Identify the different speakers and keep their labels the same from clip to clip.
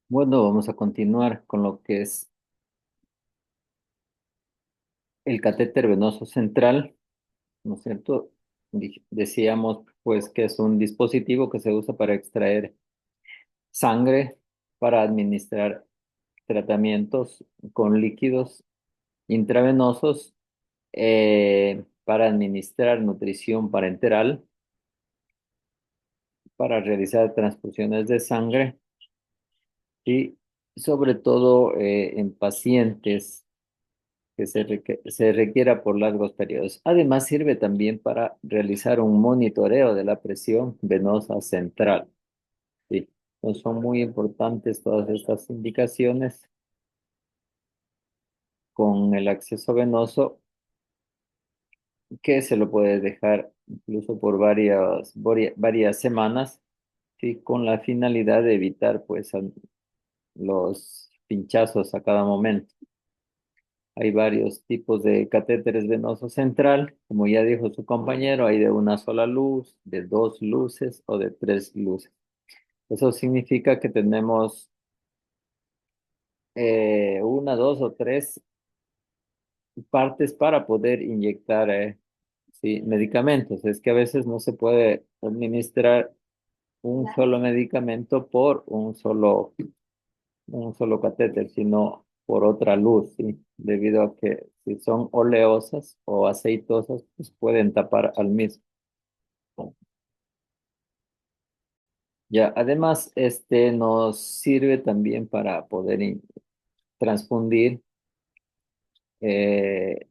Speaker 1: Bueno, vamos a continuar con lo que es el catéter venoso central, ¿no es cierto? Decíamos pues que es un dispositivo que se usa para extraer sangre, para administrar tratamientos con líquidos intravenosos, para administrar nutrición parenteral, para realizar transfusiones de sangre y sobre todo en pacientes que se requiera por largos periodos. Además, sirve también para realizar un monitoreo de la presión venosa central. Sí, entonces son muy importantes todas estas indicaciones con el acceso venoso que se lo puede dejar incluso por varias semanas, sí, con la finalidad de evitar pues los pinchazos a cada momento. Hay varios tipos de catéteres venoso central, como ya dijo su compañero, hay de una sola luz, de dos luces o de tres luces. Eso significa que tenemos una, dos o tres partes para poder inyectar sí, medicamentos. Es que a veces no se puede administrar un solo medicamento por un solo catéter, sino por otra luz, ¿sí? Debido a que si son oleosas o aceitosas, pues pueden tapar al mismo. Ya, además, este nos sirve también para poder transfundir eh,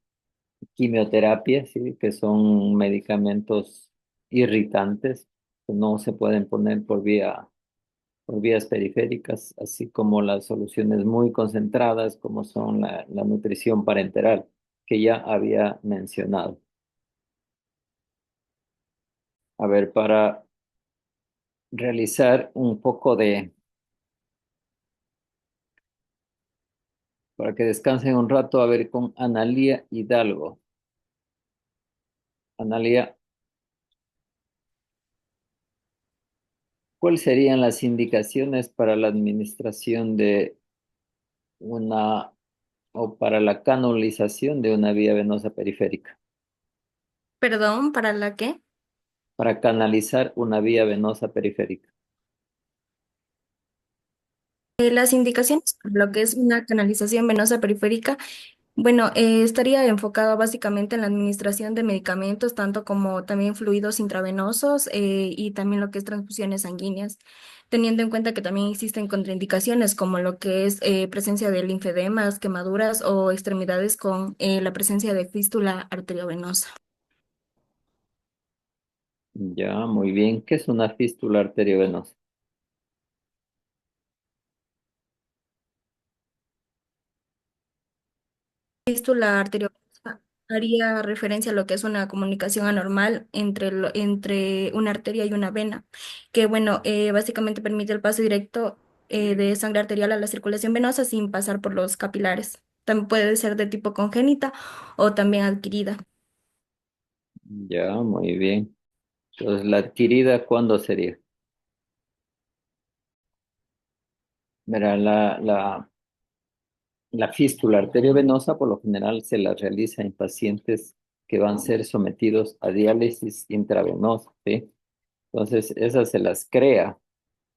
Speaker 1: quimioterapia, ¿sí? Que son medicamentos irritantes que no se pueden poner por vías periféricas, así como las soluciones muy concentradas, como son la nutrición parenteral, que ya había mencionado. A ver, para realizar un poco para que descansen un rato, a ver con Analía Hidalgo. Analía, ¿cuáles serían las indicaciones para la administración de una o para la canalización de una vía venosa periférica?
Speaker 2: Perdón, ¿para la qué?
Speaker 1: Para canalizar una vía venosa periférica.
Speaker 2: Las indicaciones para lo que es una canalización venosa periférica, bueno, estaría enfocado básicamente en la administración de medicamentos, tanto como también fluidos intravenosos y también lo que es transfusiones sanguíneas, teniendo en cuenta que también existen contraindicaciones como lo que es presencia de linfedemas, quemaduras o extremidades con la presencia de fístula arteriovenosa.
Speaker 1: Ya, muy bien. ¿Qué es una fístula arteriovenosa?
Speaker 2: Fístula arteriovenosa haría referencia a lo que es una comunicación anormal entre una arteria y una vena, que bueno, básicamente permite el paso directo de sangre arterial a la circulación venosa sin pasar por los capilares. También puede ser de tipo congénita o también adquirida.
Speaker 1: Ya, muy bien. Entonces, la adquirida, ¿cuándo sería? Verá, la fístula arteriovenosa por lo general se la realiza en pacientes que van a ser sometidos a diálisis intravenosa, ¿sí? Entonces, esas se las crea,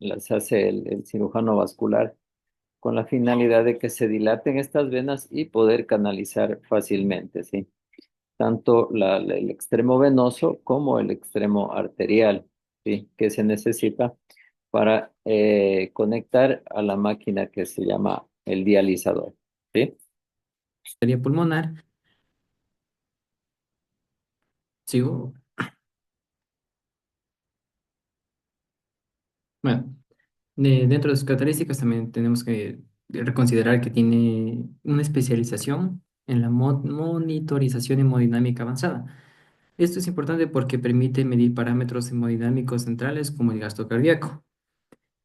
Speaker 1: las hace el cirujano vascular con la finalidad de que se dilaten estas venas y poder canalizar fácilmente, ¿sí? Tanto el extremo venoso como el extremo arterial, ¿sí? Que se necesita para conectar a la máquina que se llama el dializador, ¿sí?
Speaker 3: Arteria pulmonar. Sigo. Bueno, dentro de sus características también tenemos que reconsiderar que tiene una especialización en la monitorización hemodinámica avanzada. Esto es importante porque permite medir parámetros hemodinámicos centrales como el gasto cardíaco.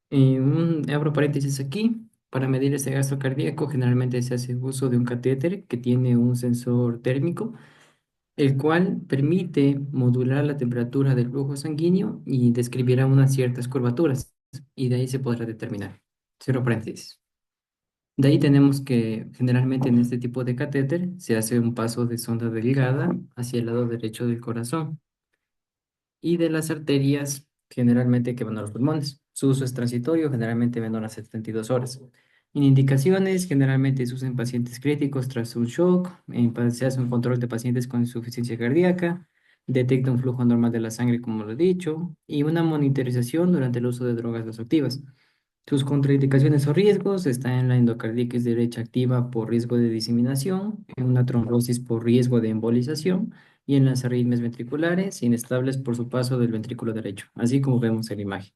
Speaker 3: Abro paréntesis aquí. Para medir ese gasto cardíaco, generalmente se hace uso de un catéter que tiene un sensor térmico el cual permite modular la temperatura del flujo sanguíneo y describirá unas ciertas curvaturas, y de ahí se podrá determinar. cierro paréntesis. De ahí tenemos que generalmente en este tipo de catéter se hace un paso de sonda delgada hacia el lado derecho del corazón y de las arterias generalmente que van a los pulmones. Su uso es transitorio, generalmente menor a 72 horas. En indicaciones, generalmente se usa en pacientes críticos tras un shock, se hace un control de pacientes con insuficiencia cardíaca, detecta un flujo normal de la sangre, como lo he dicho, y una monitorización durante el uso de drogas vasoactivas. Sus contraindicaciones o riesgos están en la endocarditis derecha activa por riesgo de diseminación, en una trombosis por riesgo de embolización y en las arritmias ventriculares inestables por su paso del ventrículo derecho, así como vemos en la imagen.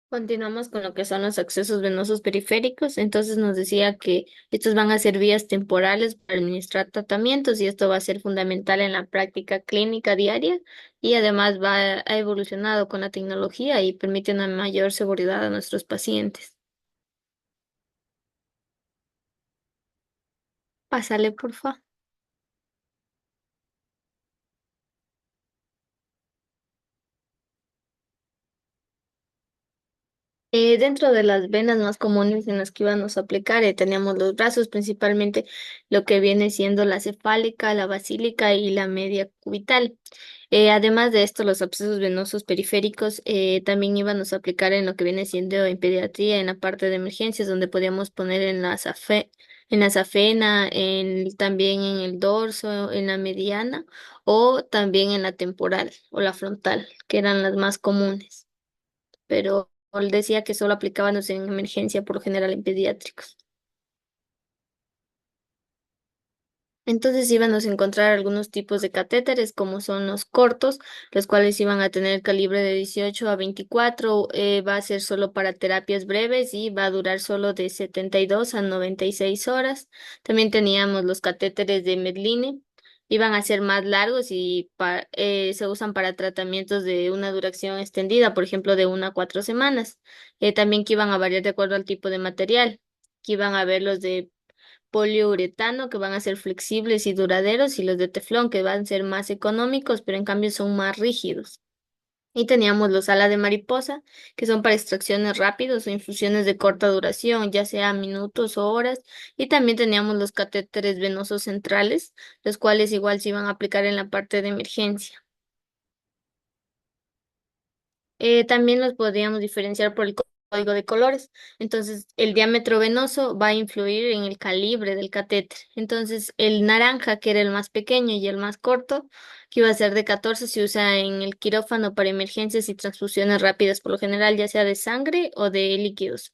Speaker 4: Continuamos con lo que son los accesos venosos periféricos. Entonces nos decía que estos van a ser vías temporales para administrar tratamientos y esto va a ser fundamental en la práctica clínica diaria y además ha evolucionado con la tecnología y permite una mayor seguridad a nuestros pacientes. Pásale, por favor. Dentro de las venas más comunes en las que íbamos a aplicar, teníamos los brazos, principalmente lo que viene siendo la cefálica, la basílica y la media cubital. Además de esto, los abscesos venosos periféricos también íbamos a aplicar en lo que viene siendo en pediatría, en la parte de emergencias, donde podíamos poner en la safena, también en el dorso, en la mediana o también en la temporal o la frontal, que eran las más comunes, pero él decía que solo aplicábamos en emergencia, por lo general en pediátricos. Entonces íbamos a encontrar algunos tipos de catéteres, como son los cortos, los cuales iban a tener calibre de 18 a 24, va a ser solo para terapias breves y va a durar solo de 72 a 96 horas. También teníamos los catéteres de Medline, iban a ser más largos y se usan para tratamientos de una duración extendida, por ejemplo, de 1 a 4 semanas. También que iban a variar de acuerdo al tipo de material, que iban a ver los de poliuretano, que van a ser flexibles y duraderos, y los de teflón, que van a ser más económicos, pero en cambio son más rígidos. Y teníamos los alas de mariposa, que son para extracciones rápidas o infusiones de corta duración, ya sea minutos o horas. Y también teníamos los catéteres venosos centrales, los cuales igual se iban a aplicar en la parte de emergencia. También los podríamos diferenciar por el código de colores. Entonces, el diámetro venoso va a influir en el calibre del catéter. Entonces, el naranja, que era el más pequeño y el más corto, que iba a ser de 14, se usa en el quirófano para emergencias y transfusiones rápidas, por lo general, ya sea de sangre o de líquidos.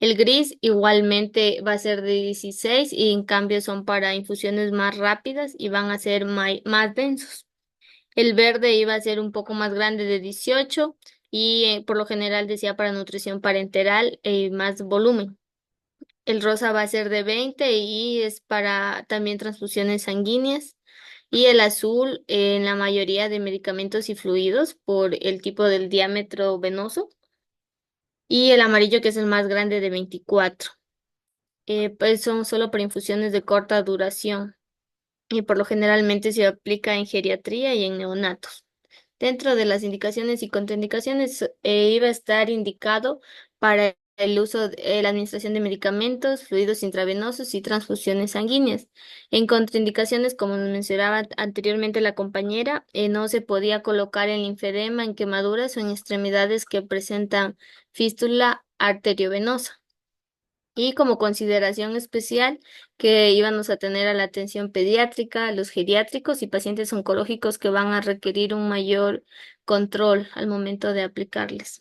Speaker 4: El gris igualmente va a ser de 16 y en cambio son para infusiones más rápidas y van a ser más densos. El verde iba a ser un poco más grande, de 18, y por lo general decía para nutrición parenteral más volumen. El rosa va a ser de 20 y es para también transfusiones sanguíneas. Y el azul en la mayoría de medicamentos y fluidos por el tipo del diámetro venoso. Y el amarillo, que es el más grande, de 24. Pues son solo para infusiones de corta duración y por lo generalmente se aplica en geriatría y en neonatos. Dentro de las indicaciones y contraindicaciones, iba a estar indicado para el uso, la administración de medicamentos, fluidos intravenosos y transfusiones sanguíneas. En contraindicaciones, como nos mencionaba anteriormente la compañera, no se podía colocar en linfedema, en quemaduras o en extremidades que presentan fístula arteriovenosa. Y como consideración especial, que íbamos a tener a la atención pediátrica, los geriátricos y pacientes oncológicos que van a requerir un mayor control al momento de aplicarles.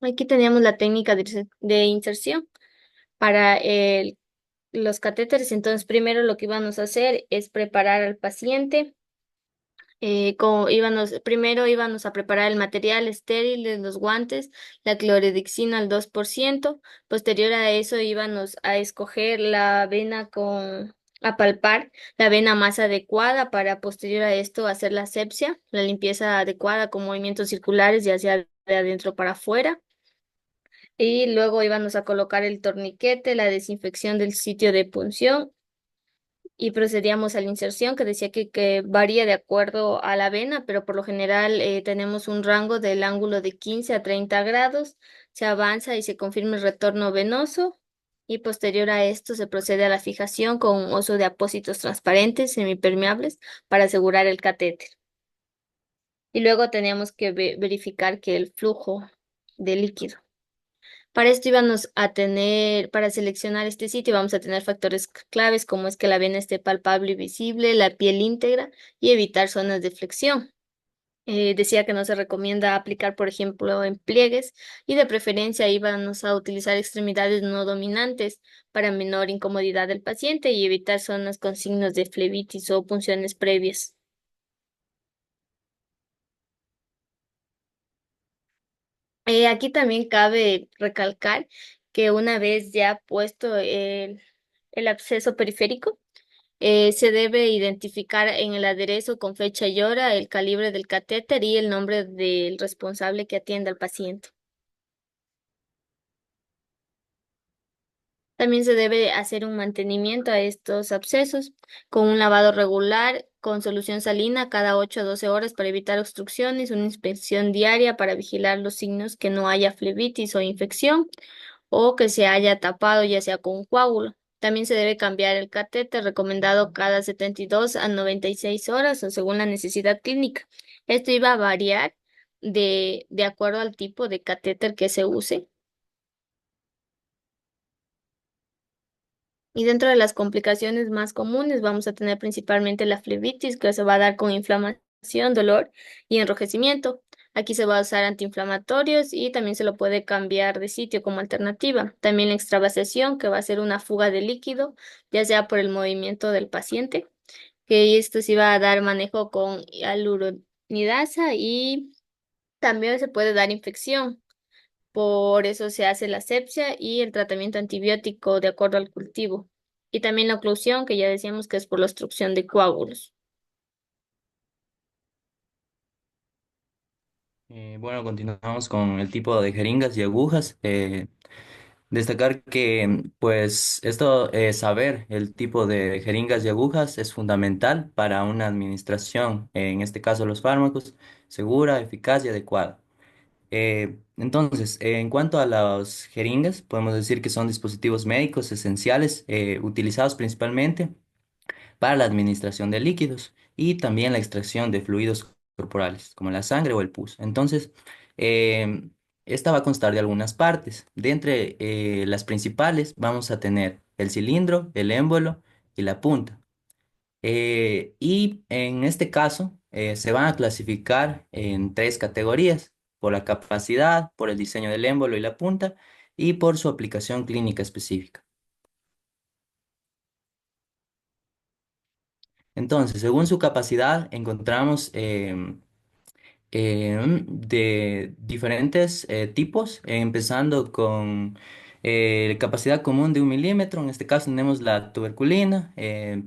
Speaker 4: Aquí teníamos la técnica de inserción para los catéteres. Entonces, primero lo que íbamos a hacer es preparar al paciente. Primero íbamos a preparar el material estéril de los guantes, la cloridixina al 2%. Posterior a eso íbamos a escoger la vena a palpar la vena más adecuada para posterior a esto hacer la asepsia, la limpieza adecuada con movimientos circulares, ya sea de adentro para afuera. Y luego íbamos a colocar el torniquete, la desinfección del sitio de punción y procedíamos a la inserción que decía que varía de acuerdo a la vena, pero por lo general tenemos un rango del ángulo de 15 a 30 grados. Se avanza y se confirma el retorno venoso y posterior a esto se procede a la fijación con uso de apósitos transparentes semipermeables para asegurar el catéter. Y luego teníamos que verificar que el flujo de líquido. Para esto íbamos a tener, para seleccionar este sitio, vamos a tener factores claves como es que la vena esté palpable y visible, la piel íntegra y evitar zonas de flexión. Decía que no se recomienda aplicar, por ejemplo, en pliegues y de preferencia íbamos a utilizar extremidades no dominantes para menor incomodidad del paciente y evitar zonas con signos de flebitis o punciones previas. Aquí también cabe recalcar que una vez ya puesto el absceso periférico, se debe identificar en el aderezo con fecha y hora el calibre del catéter y el nombre del responsable que atiende al paciente. También se debe hacer un mantenimiento a estos abscesos con un lavado regular con solución salina cada 8 a 12 horas para evitar obstrucciones, una inspección diaria para vigilar los signos que no haya flebitis o infección o que se haya tapado ya sea con un coágulo. También se debe cambiar el catéter recomendado cada 72 a 96 horas o según la necesidad clínica. Esto iba a variar de acuerdo al tipo de catéter que se use. Y dentro de las complicaciones más comunes vamos a tener principalmente la flebitis, que se va a dar con inflamación, dolor y enrojecimiento. Aquí se va a usar antiinflamatorios y también se lo puede cambiar de sitio como alternativa. También la extravasación, que va a ser una fuga de líquido, ya sea por el movimiento del paciente, que esto sí va a dar manejo con hialuronidasa y también se puede dar infección. Por eso se hace la asepsia y el tratamiento antibiótico de acuerdo al cultivo. Y también la oclusión, que ya decíamos que es por la obstrucción de coágulos.
Speaker 5: Bueno, continuamos con el tipo de jeringas y agujas. Destacar que, pues, saber el tipo de jeringas y agujas es fundamental para una administración, en este caso los fármacos, segura, eficaz y adecuada. Entonces, en cuanto a las jeringas, podemos decir que son dispositivos médicos esenciales utilizados principalmente para la administración de líquidos y también la extracción de fluidos corporales, como la sangre o el pus. Entonces, em, esta va a constar de algunas partes. De entre las principales vamos a tener el cilindro, el émbolo y la punta. Y en este caso se van a clasificar en tres categorías, por la capacidad, por el diseño del émbolo y la punta y por su aplicación clínica específica. Entonces, según su capacidad, encontramos de diferentes tipos, empezando con capacidad común de 1 milímetro. En este caso tenemos la tuberculina.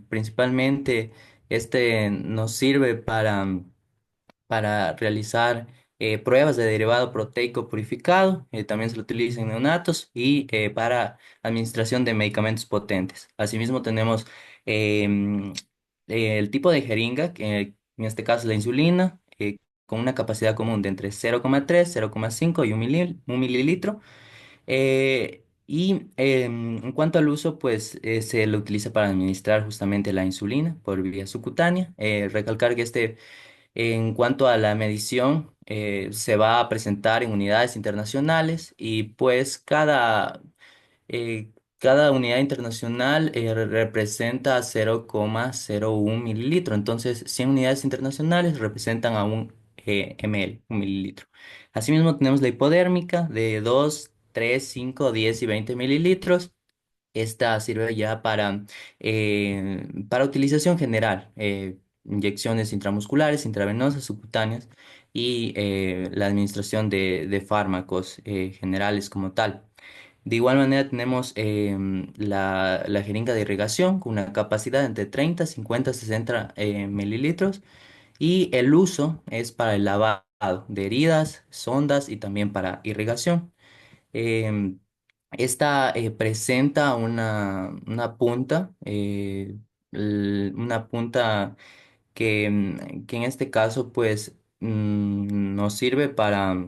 Speaker 5: Principalmente este nos sirve para realizar pruebas de derivado proteico purificado. También se lo utiliza en neonatos y para administración de medicamentos potentes. Asimismo tenemos em, el tipo de jeringa, que en este caso la insulina, con una capacidad común de entre 0,3, 0,5 y un mililitro. En cuanto al uso, pues se lo utiliza para administrar justamente la insulina por vía subcutánea. Recalcar que en cuanto a la medición, se va a presentar en unidades internacionales y pues eh, cada unidad internacional representa 0,01 mililitro. Entonces, 100 unidades internacionales representan a un ml, un mililitro. Asimismo, tenemos la hipodérmica de 2, 3, 5, 10 y 20 mililitros. Esta sirve ya para utilización general, inyecciones intramusculares, intravenosas, subcutáneas y la administración de fármacos generales como tal. De igual manera tenemos la jeringa de irrigación con una capacidad entre 30, 50, 60 mililitros y el uso es para el lavado de heridas, sondas y también para irrigación. Em, Esta presenta una punta, una punta que en este caso pues nos sirve para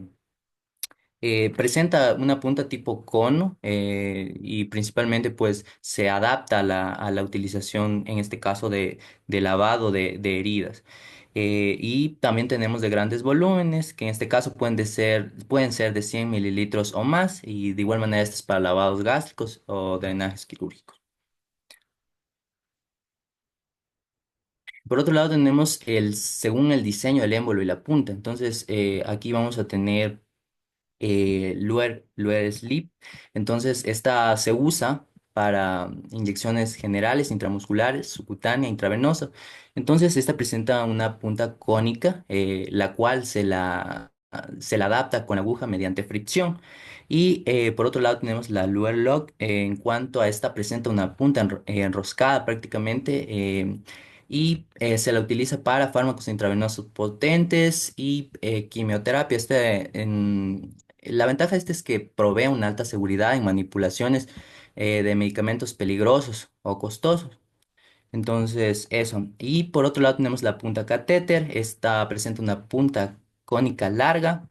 Speaker 5: presenta una punta tipo cono y principalmente pues se adapta a a la utilización en este caso de lavado de heridas. Y también tenemos de grandes volúmenes que en este caso pueden ser de 100 mililitros o más y de igual manera este es para lavados gástricos o drenajes quirúrgicos. Por otro lado tenemos según el diseño del émbolo y la punta. Entonces aquí vamos a tener Luer Sleep. Entonces, esta se usa para inyecciones generales, intramusculares, subcutánea, intravenosa. Entonces, esta presenta una punta cónica, la cual se la adapta con aguja mediante fricción. Y por otro lado tenemos la Luer Lock. En cuanto a esta, presenta una punta enroscada prácticamente. Y se la utiliza para fármacos intravenosos potentes y quimioterapia. La ventaja de este es que provee una alta seguridad en manipulaciones de medicamentos peligrosos o costosos. Entonces, eso. Y por otro lado tenemos la punta catéter. Esta presenta una punta cónica larga,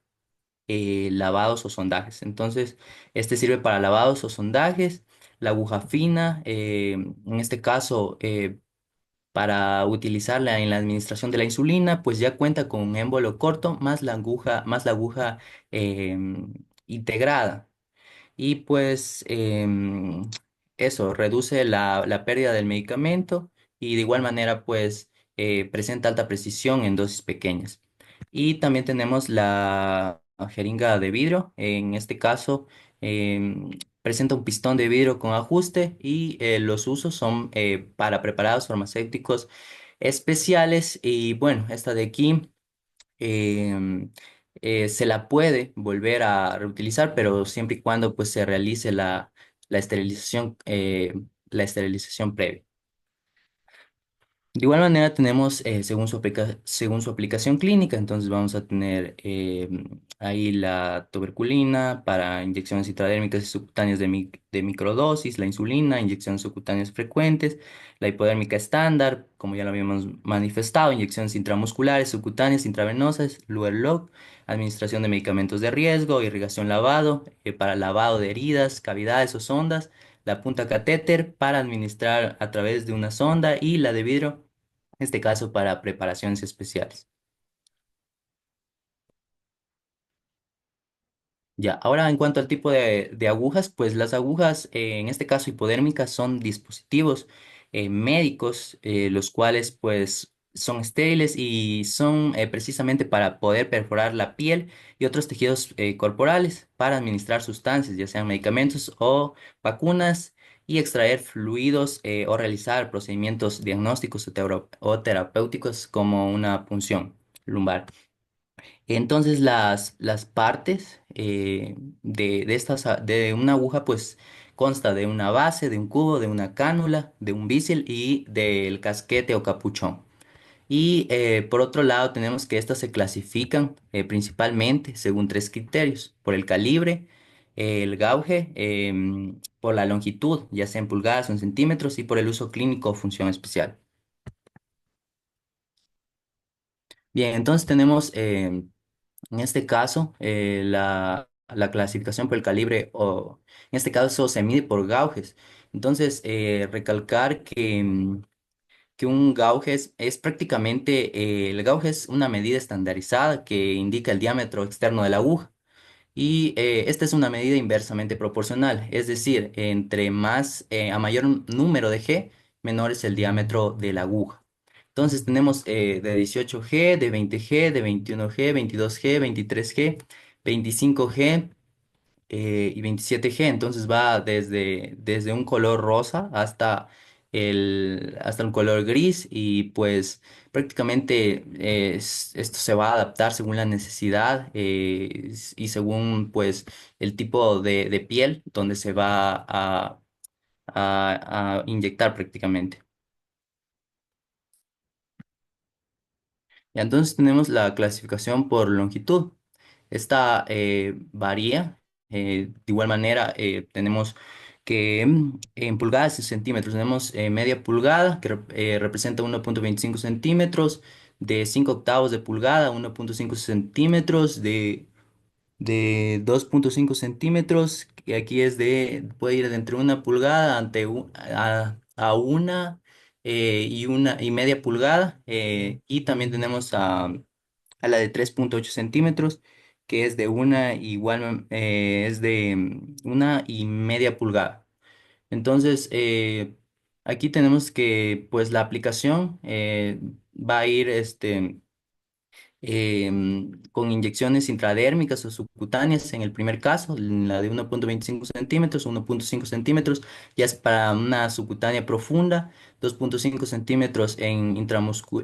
Speaker 5: lavados o sondajes. Entonces, este sirve para lavados o sondajes. La aguja fina, en este caso, para utilizarla en la administración de la insulina, pues ya cuenta con un émbolo corto más la aguja integrada. Y pues eso reduce la pérdida del medicamento y de igual manera pues presenta alta precisión en dosis pequeñas. Y también tenemos la jeringa de vidrio. En este caso presenta un pistón de vidrio con ajuste y los usos son para preparados farmacéuticos especiales. Y bueno, esta de aquí em, se la puede volver a reutilizar, pero siempre y cuando pues se realice la esterilización, la esterilización previa. De igual manera tenemos, según su aplicación clínica, entonces vamos a tener ahí la tuberculina para inyecciones intradérmicas y subcutáneas de microdosis, la insulina, inyecciones subcutáneas frecuentes, la hipodérmica estándar, como ya lo habíamos manifestado, inyecciones intramusculares, subcutáneas, intravenosas, Luerloc, administración de medicamentos de riesgo, irrigación lavado, para lavado de heridas, cavidades o sondas, la punta catéter para administrar a través de una sonda y la de vidrio, en este caso para preparaciones especiales. Ya, ahora en cuanto al tipo de agujas, pues las agujas, en este caso hipodérmicas, son dispositivos médicos, los cuales pues son estériles y son precisamente para poder perforar la piel y otros tejidos corporales para administrar sustancias, ya sean medicamentos o vacunas, y extraer fluidos o realizar procedimientos diagnósticos o terapéuticos como una punción lumbar. Entonces las partes de una aguja pues consta de una base, de un cubo, de una cánula, de un bísil y del casquete o capuchón. Y por otro lado tenemos que estas se clasifican principalmente según tres criterios: por el calibre, el gauge, por la longitud, ya sea en pulgadas o en centímetros, y por el uso clínico o función especial. Bien, entonces tenemos en este caso, la clasificación por el calibre, o en este caso se mide por gauges. Entonces, recalcar que un gauge es prácticamente, el gauge es una medida estandarizada que indica el diámetro externo de la aguja. Y esta es una medida inversamente proporcional, es decir, a mayor número de G, menor es el diámetro de la aguja. Entonces tenemos de 18G, de 20G, de 21G, 22G, 23G, 25G y 27G. Entonces va desde un color rosa hasta hasta un color gris y pues prácticamente esto se va a adaptar según la necesidad y según pues el tipo de piel donde se va a inyectar prácticamente. Y entonces tenemos la clasificación por longitud. Esta varía. De igual manera, tenemos que en pulgadas y centímetros tenemos media pulgada, que representa 1,25 centímetros, de 5 octavos de pulgada, 1,5 centímetros, de 2,5 centímetros, que aquí puede ir de entre una pulgada a una y media pulgada, y también tenemos a la de 3,8 centímetros, que es de es de una y media pulgada. Entonces, aquí tenemos que, pues, la aplicación va a ir, con inyecciones intradérmicas o subcutáneas en el primer caso, en la de 1,25 centímetros, 1,5 centímetros, ya es para una subcutánea profunda, 2,5 centímetros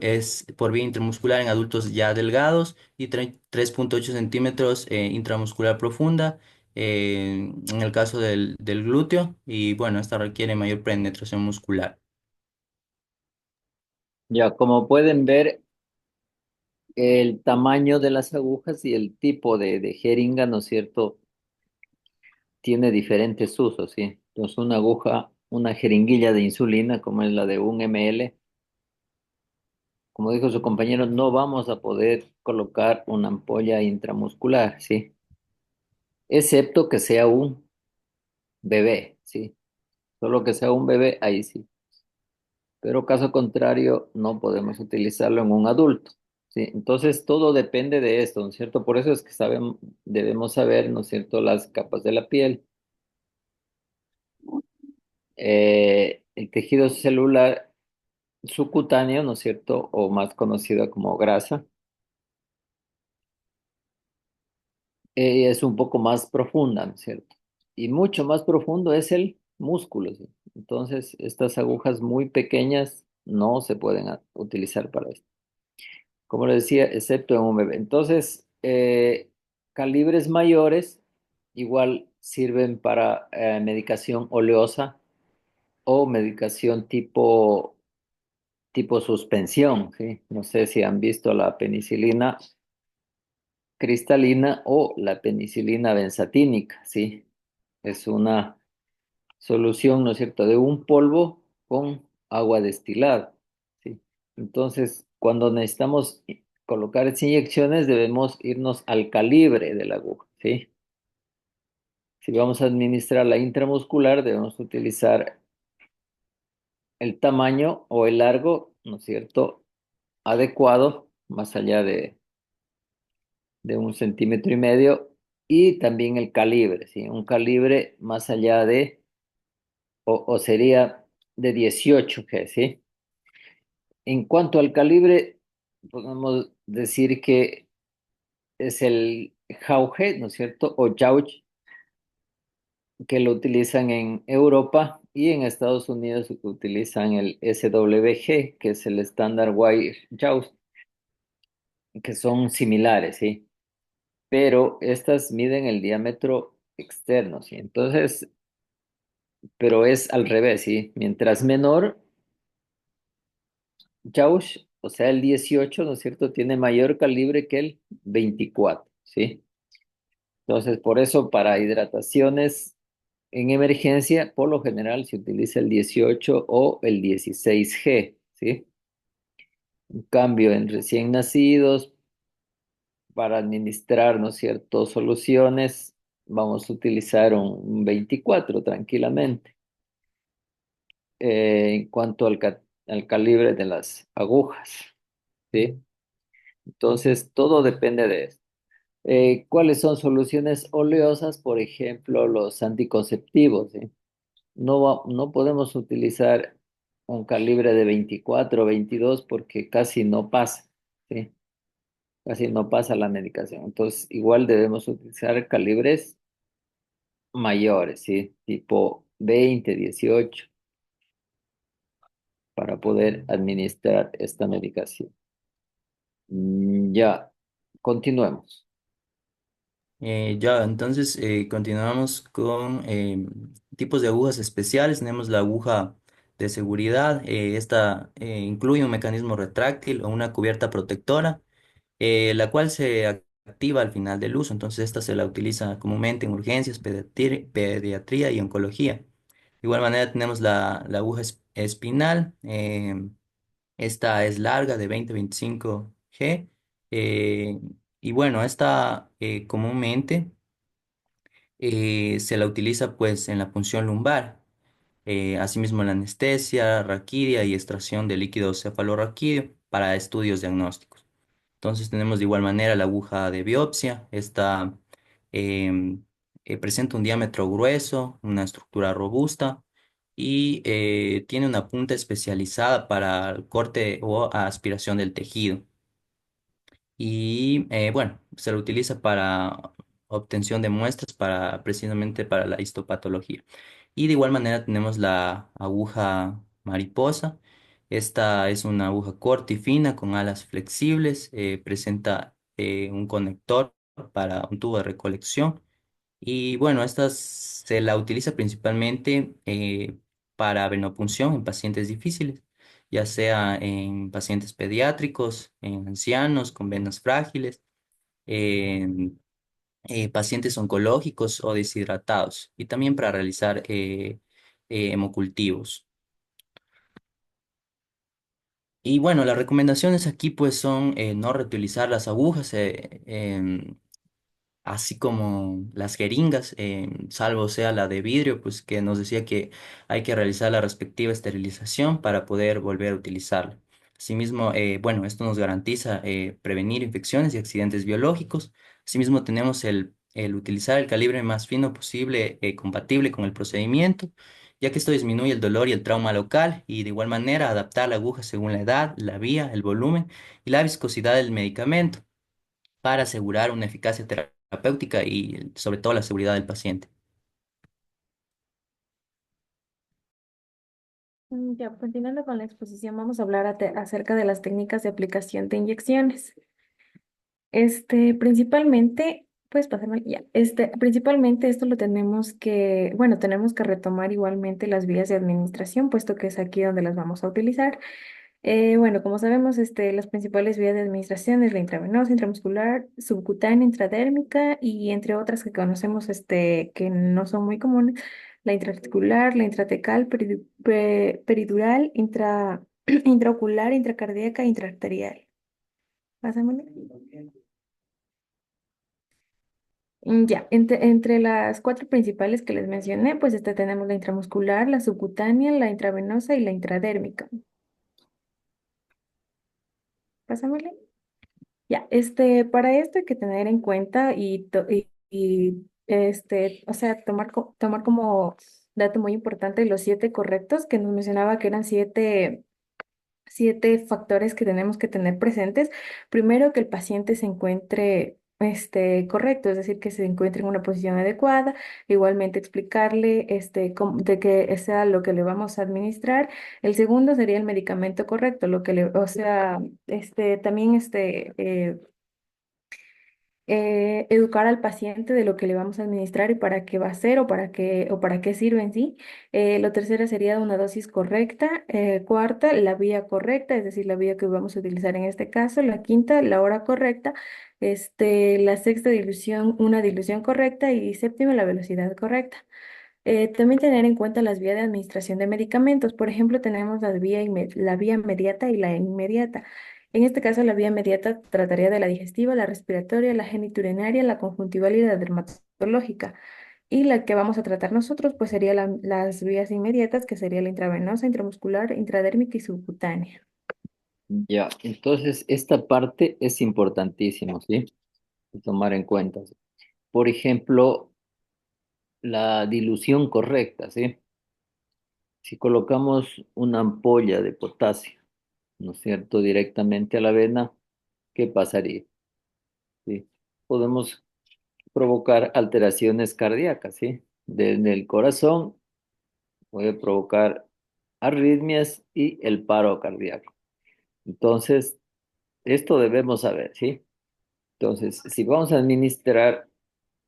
Speaker 5: es por vía intramuscular en adultos ya delgados y 3,8 centímetros intramuscular profunda. En el caso del glúteo, y bueno, esta requiere mayor penetración muscular.
Speaker 1: Ya, como pueden ver, el tamaño de las agujas y el tipo de jeringa, ¿no es cierto?, tiene diferentes usos, ¿sí? Entonces, una aguja, una jeringuilla de insulina, como es la de 1 ml, como dijo su compañero, no vamos a poder colocar una ampolla intramuscular, ¿sí? Excepto que sea un bebé, ¿sí? Solo que sea un bebé, ahí sí. Pero caso contrario, no podemos utilizarlo en un adulto, ¿sí? Entonces, todo depende de esto, ¿no es cierto? Por eso es que debemos saber, ¿no es cierto?, las capas de la piel, el tejido celular subcutáneo, ¿no es cierto?, o más conocido como grasa, es un poco más profunda, ¿no es cierto? Y mucho más profundo es el músculo, ¿sí? Entonces, estas agujas muy pequeñas no se pueden utilizar para esto. Como le decía, excepto en un bebé. Entonces, calibres mayores igual sirven para medicación oleosa o medicación tipo suspensión, ¿sí? No sé si han visto la penicilina cristalina o la penicilina benzatínica, ¿sí? Es una solución, ¿no es cierto?, de un polvo con agua destilada, ¿sí? Entonces, cuando necesitamos colocar esas inyecciones, debemos irnos al calibre de la aguja, ¿sí? Si vamos a administrar la intramuscular, debemos utilizar el tamaño o el largo, ¿no es cierto?, adecuado, más allá de 1,5 centímetros, y también el calibre, ¿sí? Un calibre más allá o sería de 18 G, ¿sí? En cuanto al calibre, podemos decir que es el Jauge, ¿no es cierto? O Jauge, que lo utilizan en Europa, y en Estados Unidos utilizan el SWG, que es el Standard Wire Jauge, que son similares, ¿sí? Pero estas miden el diámetro externo, ¿sí? Entonces, pero es al revés, ¿sí? Mientras menor, Jauge, o sea, el 18, ¿no es cierto?, tiene mayor calibre que el 24, ¿sí? Entonces, por eso para hidrataciones en emergencia, por lo general se utiliza el 18 o el 16G, ¿sí? En cambio, en recién nacidos, para administrar, ¿no es cierto?, soluciones, vamos a utilizar un 24 tranquilamente. En cuanto al calibre de las agujas, ¿sí? Entonces, todo depende de eso. ¿Cuáles son soluciones oleosas? Por ejemplo, los anticonceptivos, ¿sí? No podemos utilizar un calibre de 24 o 22 porque casi no pasa, ¿sí? Casi no pasa la medicación. Entonces, igual debemos utilizar calibres mayores, ¿sí? Tipo 20, 18. para poder administrar esta medicación. Ya, continuemos.
Speaker 5: Ya, entonces continuamos con tipos de agujas especiales. Tenemos la aguja de seguridad. Esta incluye un mecanismo retráctil o una cubierta protectora, la cual se activa al final del uso. Entonces, esta se la utiliza comúnmente en urgencias, pediatría y oncología. De igual manera, tenemos la aguja espinal. Esta es larga de 20-25 G. eh, y bueno, esta comúnmente se la utiliza pues en la punción lumbar. Asimismo, en la anestesia, raquidia y extracción de líquido cefalorraquídeo para estudios diagnósticos. Entonces tenemos de igual manera la aguja de biopsia. Esta em, presenta un diámetro grueso, una estructura robusta y tiene una punta especializada para el corte o aspiración del tejido. Y bueno, se lo utiliza para obtención de muestras para precisamente para la histopatología. Y de igual manera tenemos la aguja mariposa. Esta es una aguja corta y fina con alas flexibles. Presenta un conector para un tubo de recolección. Y bueno, esta se la utiliza principalmente para venopunción en pacientes difíciles, ya sea en pacientes pediátricos, en ancianos con venas frágiles, en pacientes oncológicos o deshidratados, y también para realizar hemocultivos. Y bueno, las recomendaciones aquí pues son no reutilizar las agujas, así como las jeringas, salvo sea la de vidrio, pues que nos decía que hay que realizar la respectiva esterilización para poder volver a utilizarla. Asimismo, bueno, esto nos garantiza prevenir infecciones y accidentes biológicos. Asimismo, tenemos el utilizar el calibre más fino posible, compatible con el procedimiento, ya que esto disminuye el dolor y el trauma local, y de igual manera adaptar la aguja según la edad, la vía, el volumen y la viscosidad del medicamento para asegurar una eficacia terapéutica y sobre todo la seguridad del paciente.
Speaker 2: Ya, continuando con la exposición, vamos a hablar acerca de las técnicas de aplicación de inyecciones. Principalmente, puedes pasarme ya. Principalmente esto lo tenemos que, bueno, tenemos que retomar igualmente las vías de administración, puesto que es aquí donde las vamos a utilizar. Bueno, como sabemos, las principales vías de administración es la intravenosa, intramuscular, subcutánea, intradérmica y entre otras que conocemos, que no son muy comunes, la intraarticular, la intratecal, peridural, intraocular, intracardíaca, intraarterial. Pásamela. Ya, entre las cuatro principales que les mencioné, pues tenemos la intramuscular, la subcutánea, la intravenosa y la intradérmica. Pásamela. Ya, para esto hay que tener en cuenta o sea, tomar como dato muy importante los 7 correctos que nos mencionaba que eran siete factores que tenemos que tener presentes. Primero, que el paciente se encuentre correcto, es decir, que se encuentre en una posición adecuada. Igualmente explicarle de que sea lo que le vamos a administrar. El segundo sería el medicamento correcto, o sea, también educar al paciente de lo que le vamos a administrar y para qué va a ser o para qué sirve en sí. Lo tercero sería una dosis correcta. Cuarta, la vía correcta, es decir, la vía que vamos a utilizar en este caso. La quinta, la hora correcta. La sexta dilución, una dilución correcta y séptima, la velocidad correcta. También tener en cuenta las vías de administración de medicamentos. Por ejemplo, tenemos la vía inmediata y la inmediata. En este caso, la vía inmediata trataría de la digestiva, la respiratoria, la genitourinaria, la conjuntival y la dermatológica. Y la que vamos a tratar nosotros, pues sería las vías inmediatas, que sería la intravenosa, intramuscular, intradérmica y subcutánea.
Speaker 1: Ya, entonces esta parte es importantísima, ¿sí? De tomar en cuenta. Por ejemplo, la dilución correcta, ¿sí? Si colocamos una ampolla de potasio, ¿no es cierto?, directamente a la vena, ¿qué pasaría? ¿Sí? Podemos provocar alteraciones cardíacas, ¿sí? Desde el corazón puede provocar arritmias y el paro cardíaco. Entonces, esto debemos saber, ¿sí? Entonces, si vamos a administrar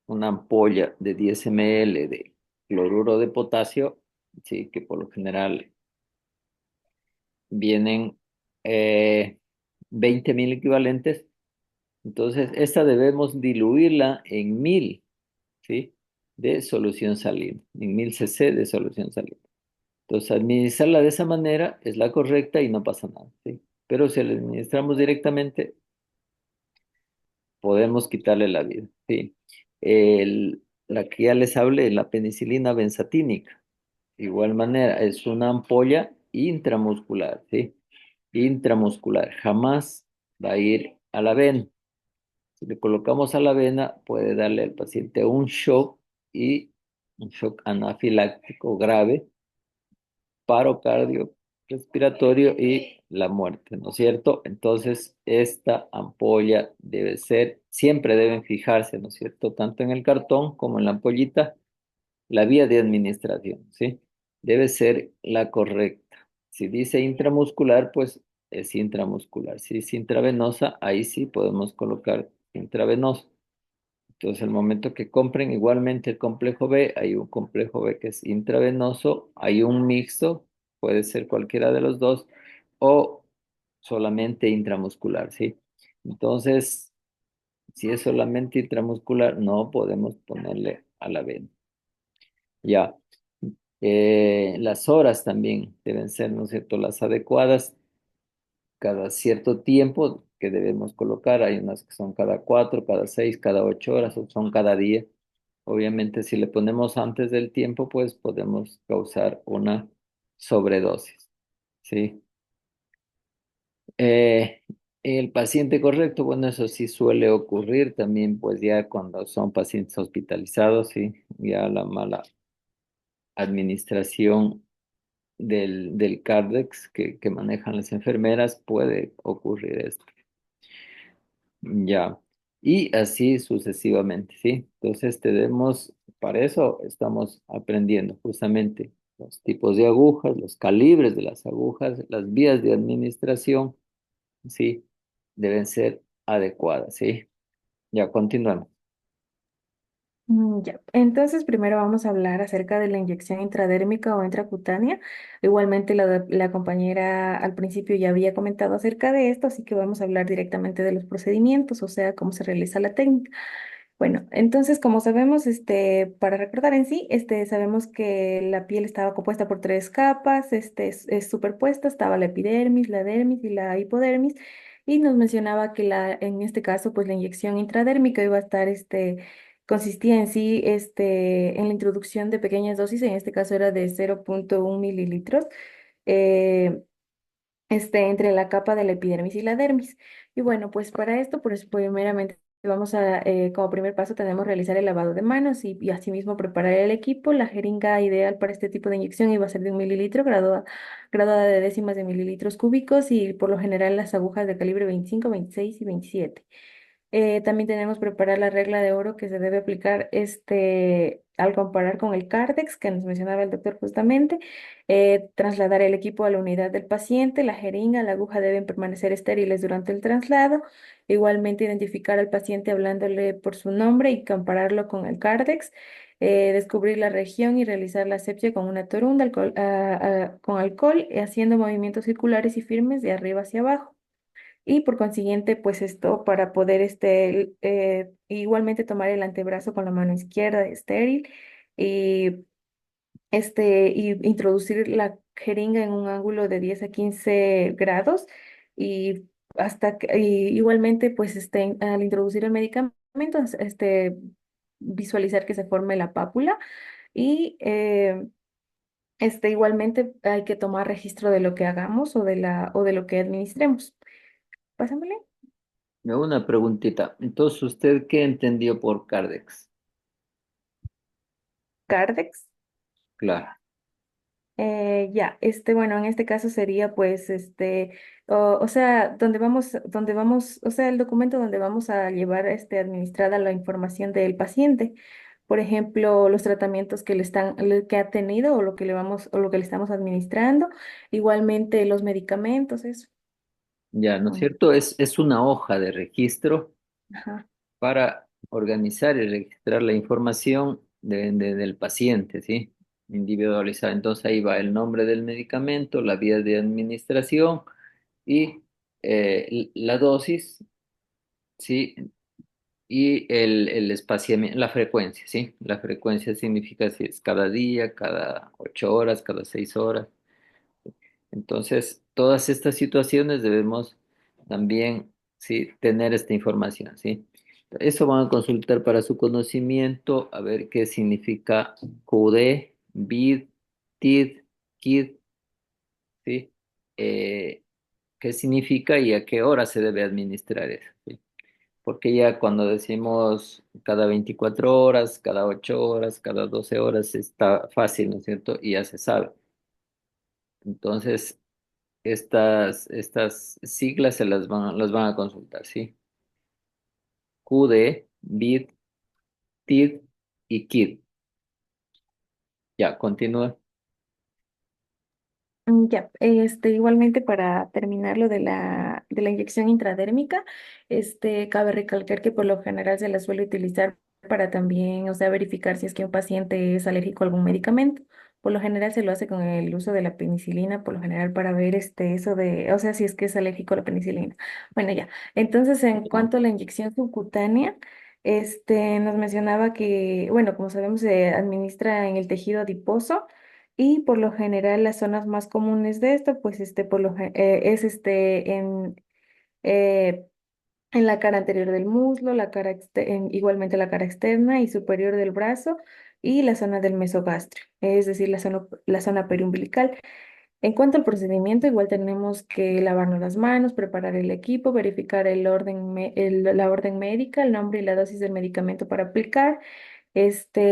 Speaker 1: una ampolla de 10 ml de cloruro de potasio, sí, que por lo general vienen 20.000 equivalentes, entonces esta debemos diluirla en 1.000, ¿sí? De solución salina, en 1.000 cc de solución salina. Entonces, administrarla de esa manera es la correcta y no pasa nada, ¿sí? Pero si la administramos directamente, podemos quitarle la vida, ¿sí? La que ya les hablé, la penicilina benzatínica, de igual manera, es una ampolla intramuscular, ¿sí? Intramuscular, jamás va a ir a la vena. Si le colocamos a la vena, puede darle al paciente y un shock anafiláctico grave, paro cardiorrespiratorio y la muerte, ¿no es cierto? Entonces, esta ampolla debe ser, siempre deben fijarse, ¿no es cierto? Tanto en el cartón como en la ampollita, la vía de administración, ¿sí? Debe ser la correcta. Si dice intramuscular, pues es intramuscular. Si es intravenosa, ahí sí podemos colocar intravenoso. Entonces, el momento que compren igualmente el complejo B, hay un complejo B que es intravenoso, hay un mixto, puede ser cualquiera de los dos, o solamente intramuscular, ¿sí? Entonces, si es solamente intramuscular, no podemos ponerle a la vena. Ya. Las horas también deben ser, ¿no es cierto?, las adecuadas cada cierto tiempo que debemos colocar. Hay unas que son cada 4, cada 6, cada 8 horas o son cada día. Obviamente, si le ponemos antes del tiempo, pues podemos causar una sobredosis, ¿sí? Eh, el paciente correcto, bueno, eso sí suele ocurrir también, pues ya cuando son pacientes hospitalizados, ¿sí? Ya la mala administración del Cardex que manejan las enfermeras puede ocurrir esto. Ya. Y así sucesivamente, ¿sí? Entonces tenemos, para eso estamos aprendiendo justamente los tipos de agujas, los calibres de las agujas, las vías de administración, ¿sí? Deben ser adecuadas, ¿sí? Ya, continuamos.
Speaker 2: Ya, entonces primero vamos a hablar acerca de la inyección intradérmica o intracutánea. Igualmente la compañera al principio ya había comentado acerca de esto, así que vamos a hablar directamente de los procedimientos, o sea, cómo se realiza la técnica. Bueno, entonces como sabemos, para recordar en sí, sabemos que la piel estaba compuesta por tres capas, es superpuesta, estaba la epidermis, la dermis y la hipodermis, y nos mencionaba que en este caso, pues la inyección intradérmica iba a estar, consistía en sí, en la introducción de pequeñas dosis, en este caso era de 0,1 mililitros, eh, entre la capa de la epidermis y la dermis. Y bueno, pues para esto, pues primeramente como primer paso tenemos realizar el lavado de manos y asimismo preparar el equipo. La jeringa ideal para este tipo de inyección iba a ser de 1 mililitro, graduada de décimas de mililitros cúbicos y por lo general las agujas de calibre 25, 26 y 27. También tenemos preparar la regla de oro que se debe aplicar al comparar con el Cardex que nos mencionaba el doctor justamente. Trasladar el equipo a la unidad del paciente, la jeringa, la aguja deben permanecer estériles durante el traslado. Igualmente identificar al paciente hablándole por su nombre y compararlo con el Cardex. Descubrir la región y realizar la asepsia con una torunda con alcohol, haciendo movimientos circulares y firmes de arriba hacia abajo. Y por consiguiente, pues esto para poder igualmente tomar el antebrazo con la mano izquierda estéril y, y introducir la jeringa en un ángulo de 10 a 15 grados y y igualmente pues al introducir el medicamento, visualizar que se forme la pápula y igualmente hay que tomar registro de lo que hagamos o de lo que administremos. Pásamele.
Speaker 1: Una preguntita. Entonces, ¿usted qué entendió por Cardex?
Speaker 2: Cardex.
Speaker 1: Claro.
Speaker 2: Ya, bueno, en este caso sería pues, o sea, donde vamos, o sea, el documento donde vamos a llevar, administrada la información del paciente. por ejemplo, los tratamientos que que ha tenido o lo que le vamos, o lo que le estamos administrando, igualmente los medicamentos, eso.
Speaker 1: Ya, ¿no es
Speaker 2: Mm.
Speaker 1: cierto? Es una hoja de registro
Speaker 2: Ajá.
Speaker 1: para organizar y registrar la información del paciente, ¿sí? Individualizar. Entonces ahí va el nombre del medicamento, la vía de administración y la dosis, ¿sí? Y el espaciamiento, la frecuencia, ¿sí? La frecuencia significa si es cada día, cada 8 horas, cada 6 horas. Entonces, todas estas situaciones debemos también, ¿sí? Tener esta información, ¿sí? Eso van a consultar para su conocimiento, a ver qué significa QD, BID, TID, KID, ¿sí? Eh, ¿Qué significa y a qué hora se debe administrar eso? ¿Sí? Porque ya cuando decimos cada 24 horas, cada 8 horas, cada 12 horas, está fácil, ¿no es cierto? Y ya se sabe. Entonces, estas siglas las van a consultar, ¿sí? QD, BID, TID y KID. Ya, continúa.
Speaker 2: Ya, igualmente para terminar lo de de la inyección intradérmica, cabe recalcar que por lo general se la suele utilizar para también, o sea, verificar si es que un paciente es alérgico a algún medicamento. Por lo general se lo hace con el uso de la penicilina, por lo general para ver eso de, o sea, si es que es alérgico a la penicilina. Bueno, ya. Entonces, en cuanto a la inyección subcutánea, nos mencionaba que, bueno, como sabemos, se administra en el tejido adiposo. Y por lo general las zonas más comunes de esto, pues es eh, en la cara anterior del muslo, igualmente la cara externa y superior del brazo y la zona del mesogastrio, es decir, la zona periumbilical. En cuanto al procedimiento, igual tenemos que lavarnos las manos, preparar el equipo, verificar la orden médica, el nombre y la dosis del medicamento para aplicar,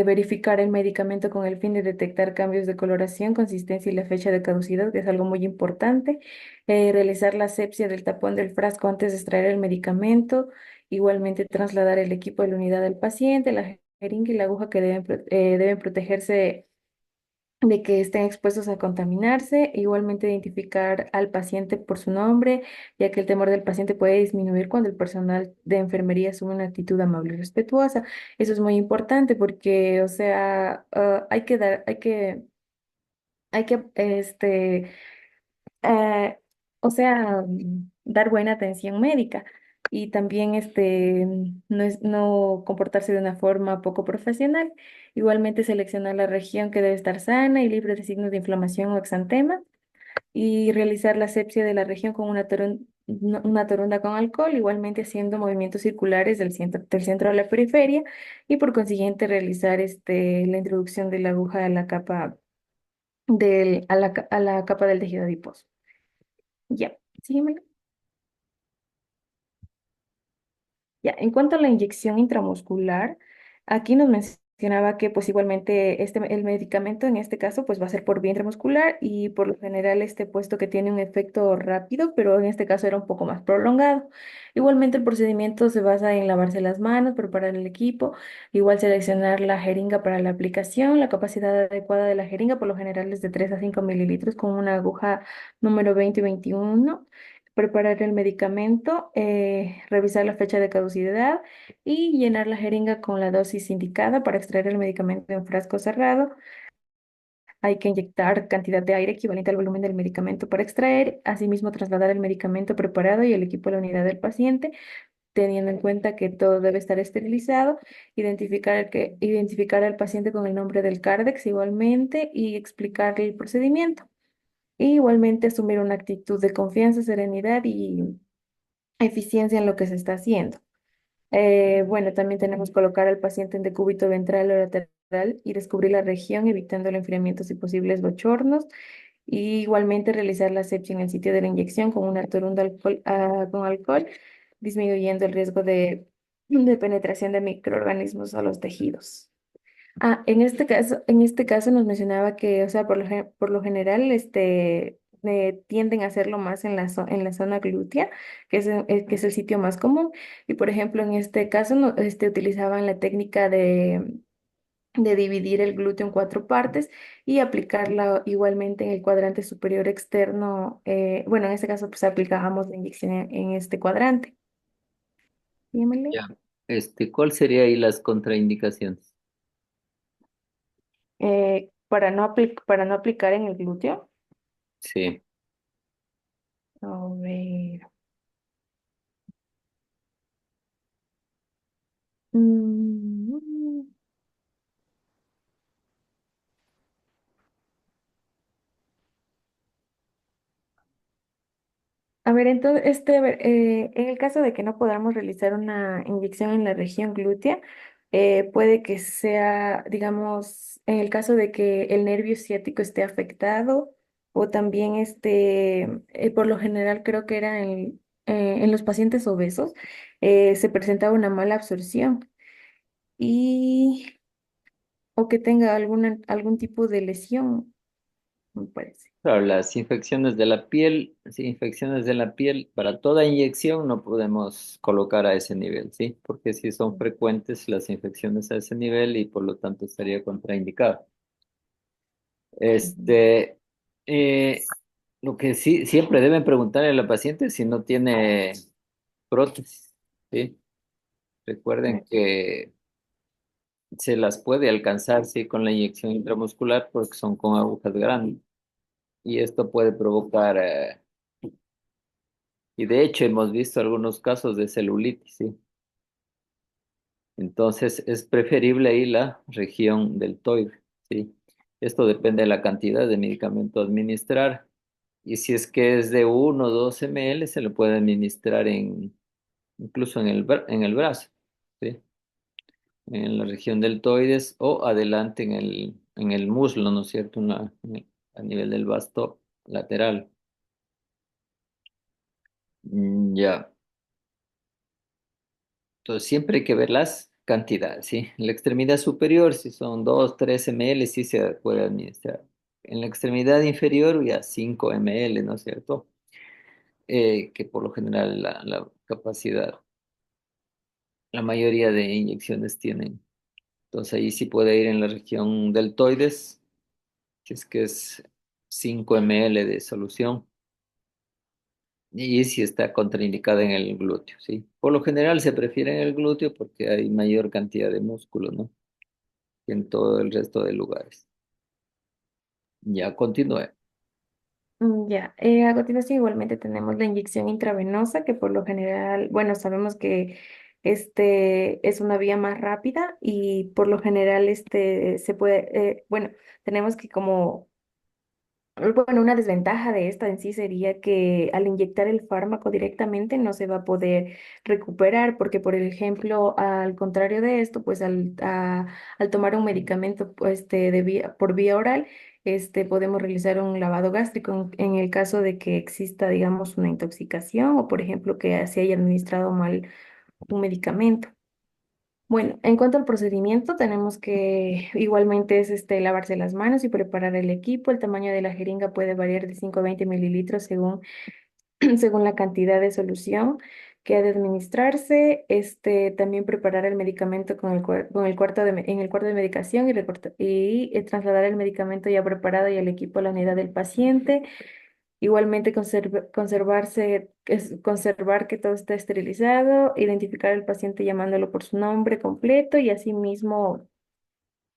Speaker 2: verificar el medicamento con el fin de detectar cambios de coloración, consistencia y la fecha de caducidad, que es algo muy importante. Realizar la asepsia del tapón del frasco antes de extraer el medicamento. Igualmente trasladar el equipo de la unidad del paciente, la jeringa y la aguja que deben protegerse de que estén expuestos a contaminarse. Igualmente identificar al paciente por su nombre, ya que el temor del paciente puede disminuir cuando el personal de enfermería asume una actitud amable y respetuosa. Eso es muy importante porque, o sea, hay que, eh, o sea, dar buena atención médica y también no comportarse de una forma poco profesional. Igualmente seleccionar la región que debe estar sana y libre de signos de inflamación o exantema y realizar la asepsia de la región con una toronda con alcohol, igualmente haciendo movimientos circulares del centro a la periferia y por consiguiente realizar la introducción de la aguja a la capa a la capa del tejido adiposo. Ya, sígueme. Ya, en cuanto a la inyección intramuscular, aquí nos mencionaba que pues igualmente el medicamento en este caso pues va a ser por vía intramuscular y por lo general puesto que tiene un efecto rápido, pero en este caso era un poco más prolongado. Igualmente el procedimiento se basa en lavarse las manos, preparar el equipo, igual seleccionar la jeringa para la aplicación, la capacidad adecuada de la jeringa por lo general es de 3 a 5 mililitros con una aguja número 20 y 21, preparar el medicamento, revisar la fecha de caducidad y llenar la jeringa con la dosis indicada para extraer el medicamento en frasco cerrado. Hay que inyectar cantidad de aire equivalente al volumen del medicamento para extraer, asimismo trasladar el medicamento preparado y el equipo a la unidad del paciente, teniendo en cuenta que todo debe estar esterilizado, identificar al paciente con el nombre del Cardex igualmente y explicarle el procedimiento. Y igualmente asumir una actitud de confianza, serenidad y eficiencia en lo que se está haciendo. Bueno, también tenemos que colocar al paciente en decúbito ventral o lateral y descubrir la región, evitando el enfriamientos y posibles bochornos. Y igualmente realizar la asepsia en el sitio de la inyección con una torunda con alcohol, disminuyendo el riesgo de penetración de microorganismos a los tejidos. En este caso nos mencionaba que, o sea, por lo general, tienden a hacerlo más en en la zona glútea, que es el sitio más común. Y por ejemplo, en este caso, utilizaban la técnica de dividir el glúteo en cuatro partes y aplicarla igualmente en el cuadrante superior externo. Bueno, en este caso, pues aplicábamos la inyección en este cuadrante. Dímele.
Speaker 1: Ya. ¿Cuál sería ahí las contraindicaciones?
Speaker 2: Para no aplicar en el glúteo.
Speaker 1: Sí.
Speaker 2: A ver. Mm, A ver, entonces, a ver, en el caso de que no podamos realizar una inyección en la región glútea, puede que sea, digamos, en el caso de que el nervio ciático esté afectado o también por lo general creo que era en los pacientes obesos, se presentaba una mala absorción y o que tenga algún tipo de lesión, me parece.
Speaker 1: Claro, las infecciones de la piel, sí, infecciones de la piel, para toda inyección no podemos colocar a ese nivel, ¿sí? Porque si son frecuentes las infecciones a ese nivel y por lo tanto estaría contraindicado.
Speaker 2: Ujú.
Speaker 1: Este, eh, lo que sí, siempre deben preguntarle a la paciente si no tiene prótesis, ¿sí? Recuerden que se las puede alcanzar, sí, con la inyección intramuscular porque son con agujas grandes y esto puede provocar, y de hecho hemos visto algunos casos de celulitis, sí. Entonces es preferible ahí la región deltoide, sí. Esto depende de la cantidad de medicamento a administrar y si es que es de 1 o 2 ml se le puede administrar incluso en el brazo, sí. En la región deltoides o adelante en el muslo, ¿no es cierto? A nivel del vasto lateral. Ya. Entonces siempre hay que ver las cantidades, ¿sí? En la extremidad superior, si son 2, 3 ml, sí se puede administrar. En la extremidad inferior, ya 5 ml, ¿no es cierto? Que por lo general la capacidad, la mayoría de inyecciones tienen. Entonces ahí sí puede ir en la región deltoides, que es 5 ml de solución. Y si está contraindicada en el glúteo, ¿sí? Por lo general se prefiere en el glúteo porque hay mayor cantidad de músculo, ¿no? Que en todo el resto de lugares. Ya continúe.
Speaker 2: Ya, a continuación igualmente tenemos la inyección intravenosa, que por lo general, bueno, sabemos que es una vía más rápida y por lo general se puede, bueno, tenemos que como bueno, una desventaja de esta en sí sería que al inyectar el fármaco directamente no se va a poder recuperar, porque por ejemplo, al contrario de esto, pues al tomar un medicamento por vía oral, podemos realizar un lavado gástrico en el caso de que exista, digamos, una intoxicación o por ejemplo que se haya administrado mal un medicamento. Bueno, en cuanto al procedimiento, tenemos que igualmente es lavarse las manos y preparar el equipo. El tamaño de la jeringa puede variar de 5 a 20 mililitros según la cantidad de solución que ha de administrarse. También preparar el medicamento con el en el cuarto de medicación y trasladar el medicamento ya preparado y el equipo a la unidad del paciente. Igualmente conservar que todo esté esterilizado, identificar al paciente llamándolo por su nombre completo y asimismo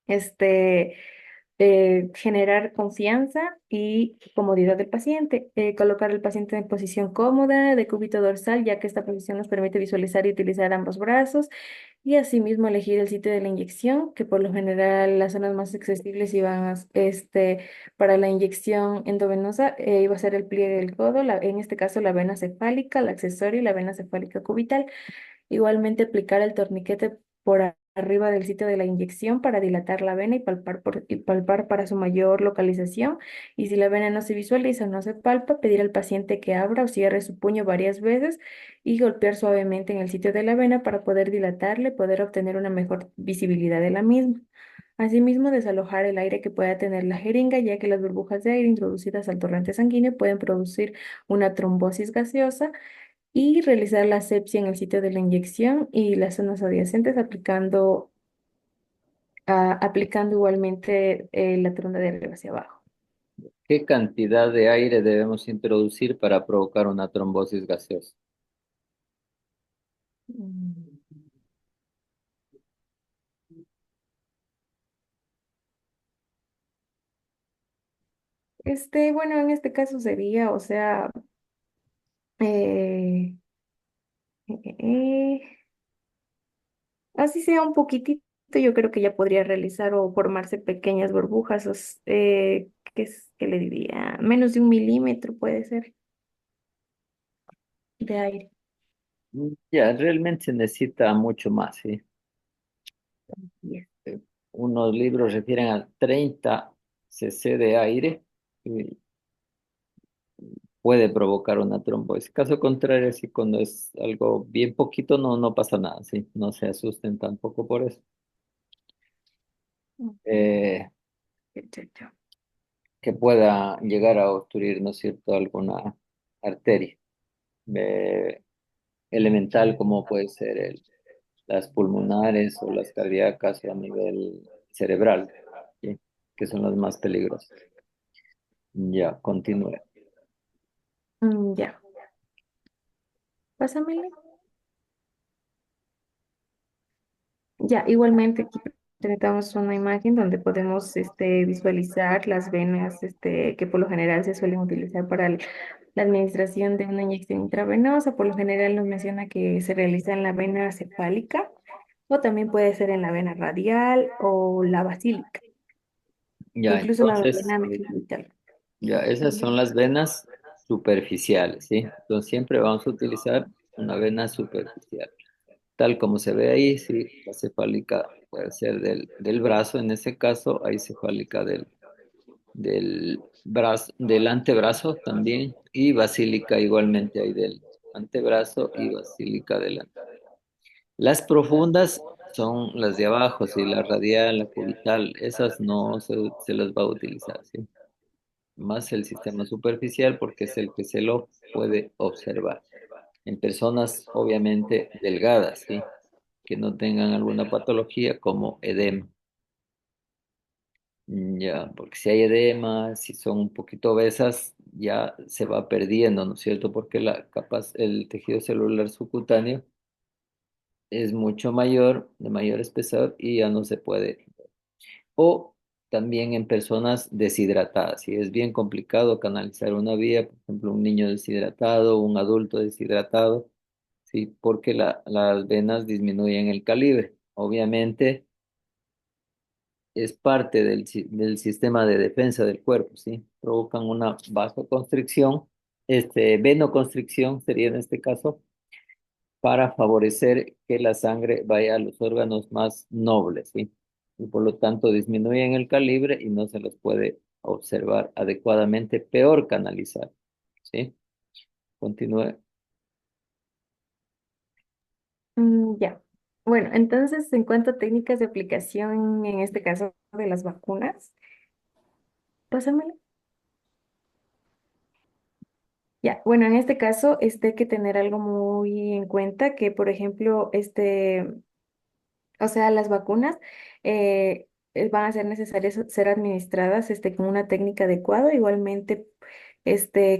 Speaker 2: este, generar confianza y comodidad del paciente. Colocar al paciente en posición cómoda de cúbito dorsal, ya que esta posición nos permite visualizar y utilizar ambos brazos. Y asimismo elegir el sitio de la inyección, que por lo general las zonas más accesibles para la inyección endovenosa iba a ser el pliegue del codo, en este caso la vena cefálica, el accesorio y la vena cefálica cubital. Igualmente aplicar el torniquete arriba del sitio de la inyección para dilatar la vena y palpar para su mayor localización. Y si la vena no se visualiza o no se palpa, pedir al paciente que abra o cierre su puño varias veces y golpear suavemente en el sitio de la vena para poder dilatarle, poder obtener una mejor visibilidad de la misma. Asimismo, desalojar el aire que pueda tener la jeringa, ya que las burbujas de aire introducidas al torrente sanguíneo pueden producir una trombosis gaseosa y realizar la asepsia en el sitio de la inyección y las zonas adyacentes aplicando igualmente la tromba de arriba hacia abajo.
Speaker 1: ¿Qué cantidad de aire debemos introducir para provocar una trombosis gaseosa?
Speaker 2: Mm. Bueno, en este caso sería, o sea, eh, eh, eh, así sea un poquitito, yo creo que ya podría realizar o formarse pequeñas burbujas, ¿qué le diría? Menos de 1 milímetro puede ser de aire.
Speaker 1: Ya, realmente se necesita mucho más, ¿sí?
Speaker 2: Yes.
Speaker 1: Unos libros refieren a 30 cc de aire y puede provocar una trombosis. Caso contrario, si cuando es algo bien poquito, no pasa nada, ¿sí? No se asusten tampoco por eso.
Speaker 2: Mm,
Speaker 1: Eh,
Speaker 2: ya, ya, ya.
Speaker 1: que pueda llegar a obstruir, ¿no es cierto?, alguna arteria eh, elemental, como puede ser las pulmonares o las cardíacas o a nivel cerebral, ¿sí? Que son las más peligrosas. Ya, continúe.
Speaker 2: Ya, pásamelo. Ya, igualmente aquí presentamos una imagen donde podemos visualizar las venas que por lo general se suelen utilizar para la administración de una inyección intravenosa. Por lo general nos menciona que se realiza en la vena cefálica o también puede ser en la vena radial o la basílica,
Speaker 1: Ya,
Speaker 2: incluso la
Speaker 1: entonces,
Speaker 2: vena medial.
Speaker 1: ya, esas son las venas superficiales, ¿sí? Entonces siempre vamos a utilizar una vena superficial. Tal como se ve ahí, sí, la cefálica puede ser del brazo, en ese caso hay cefálica del brazo, del antebrazo también, y basílica igualmente hay del antebrazo y basílica del antebrazo. Las profundas son las de abajo, sí, la radial, la cubital, esas no se las va a utilizar, ¿sí? Más el sistema superficial porque es el que se lo puede observar. En personas obviamente delgadas, ¿sí? Que no tengan alguna patología como edema. Ya, porque si hay edema, si son un poquito obesas, ya se va perdiendo, ¿no es cierto? Porque el tejido celular subcutáneo es mucho mayor, de mayor espesor y ya no se puede. O también en personas deshidratadas, si es bien complicado canalizar una vía, por ejemplo, un niño deshidratado, un adulto deshidratado, ¿sí? Porque las venas disminuyen el calibre. Obviamente es parte del sistema de defensa del cuerpo, ¿sí? Provocan una vasoconstricción, venoconstricción sería en este caso, para favorecer que la sangre vaya a los órganos más nobles, ¿sí? Y por lo tanto disminuyen el calibre y no se los puede observar adecuadamente, peor canalizar, ¿sí? Continúe.
Speaker 2: Ya. Bueno, entonces, en cuanto a técnicas de aplicación, en este caso de las vacunas, pásamelo. Ya, bueno, en este caso, hay que tener algo muy en cuenta que, por ejemplo, o sea, las vacunas van a ser necesarias ser administradas, con una técnica adecuada. Igualmente,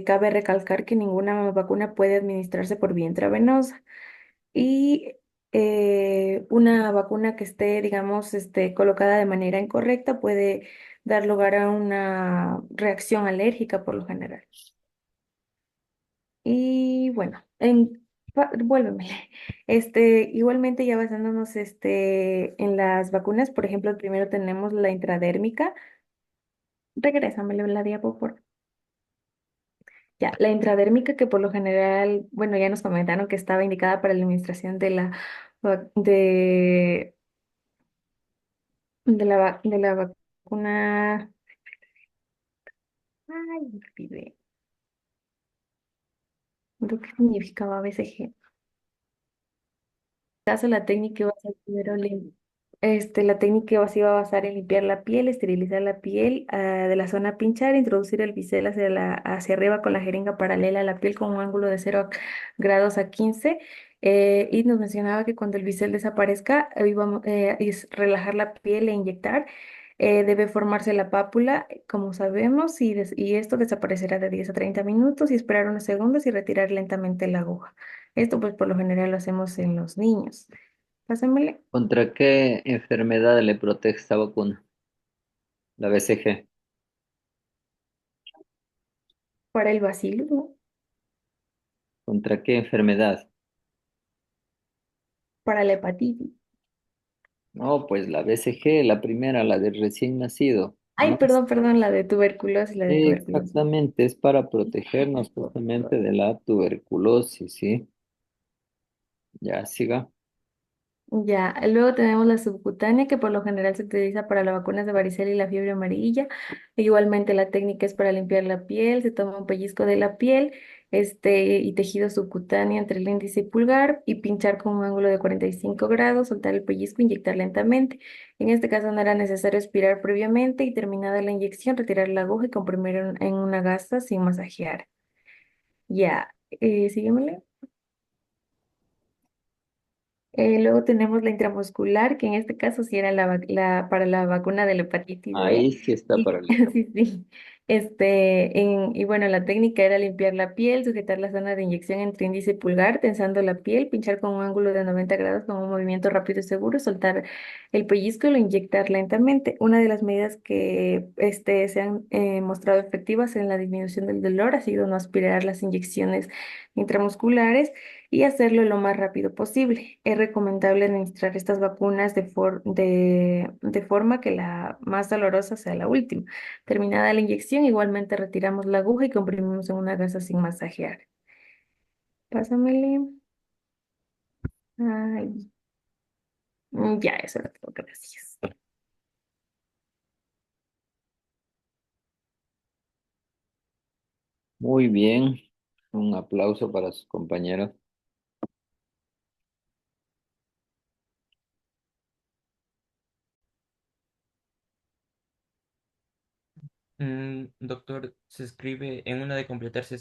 Speaker 2: cabe recalcar que ninguna vacuna puede administrarse por vía intravenosa. Y una vacuna que esté, digamos, colocada de manera incorrecta puede dar lugar a una reacción alérgica por lo general. Y bueno, vuélveme. Igualmente ya basándonos en las vacunas, por ejemplo, primero tenemos la intradérmica. Regrésamelo la diapo, por favor. Ya, la intradérmica que por lo general, bueno, ya nos comentaron que estaba indicada para la administración va- de, de la vacuna. Ay, me olvidé. Creo que significaba BCG. Caso la técnica va a ser primero la técnica se iba a basar en limpiar la piel, esterilizar la piel de la zona a pinchar, introducir el bisel hacia arriba con la jeringa paralela a la piel con un ángulo de 0 grados a 15 Y nos mencionaba que cuando el bisel desaparezca, es relajar la piel e inyectar. Debe formarse la pápula, como sabemos, y esto desaparecerá de 10 a 30 minutos y esperar unos segundos y retirar lentamente la aguja. Esto pues por lo general lo hacemos en los niños. Pásamele.
Speaker 1: ¿Contra qué enfermedad le protege esta vacuna? La BCG.
Speaker 2: Para el bacilo, ¿no?
Speaker 1: ¿Contra qué enfermedad?
Speaker 2: Para la hepatitis.
Speaker 1: No, pues la BCG, la primera, la del recién nacido,
Speaker 2: Ay,
Speaker 1: ¿no?
Speaker 2: perdón, la de tuberculosis.
Speaker 1: Exactamente, es para protegernos justamente de la tuberculosis, ¿sí? Ya, siga.
Speaker 2: Ya, luego tenemos la subcutánea, que por lo general se utiliza para las vacunas de varicela y la fiebre amarilla. Igualmente la técnica es para limpiar la piel, se toma un pellizco de la piel, y tejido subcutáneo entre el índice y pulgar y pinchar con un ángulo de 45 grados, soltar el pellizco, inyectar lentamente. En este caso no era necesario aspirar previamente y terminada la inyección, retirar la aguja y comprimir en una gasa sin masajear. Ya, síguemele. Luego tenemos la intramuscular, que en este caso sí era para la vacuna de la hepatitis B.
Speaker 1: Ahí sí está
Speaker 2: Y,
Speaker 1: para el...
Speaker 2: sí, sí. Y bueno, la técnica era limpiar la piel, sujetar la zona de inyección entre índice y pulgar, tensando la piel, pinchar con un ángulo de 90 grados con un movimiento rápido y seguro, soltar el pellizco y lo inyectar lentamente. Una de las medidas que se han mostrado efectivas en la disminución del dolor ha sido no aspirar las inyecciones intramusculares y hacerlo lo más rápido posible. Es recomendable administrar estas vacunas de forma que la más dolorosa sea la última. Terminada la inyección, igualmente retiramos la aguja y comprimimos en una gasa sin masajear. Pásamele. Ay, ya, eso era todo. Gracias.
Speaker 1: Muy bien. Un aplauso para sus compañeros.
Speaker 6: Doctor, se escribe, en una de completar se escribe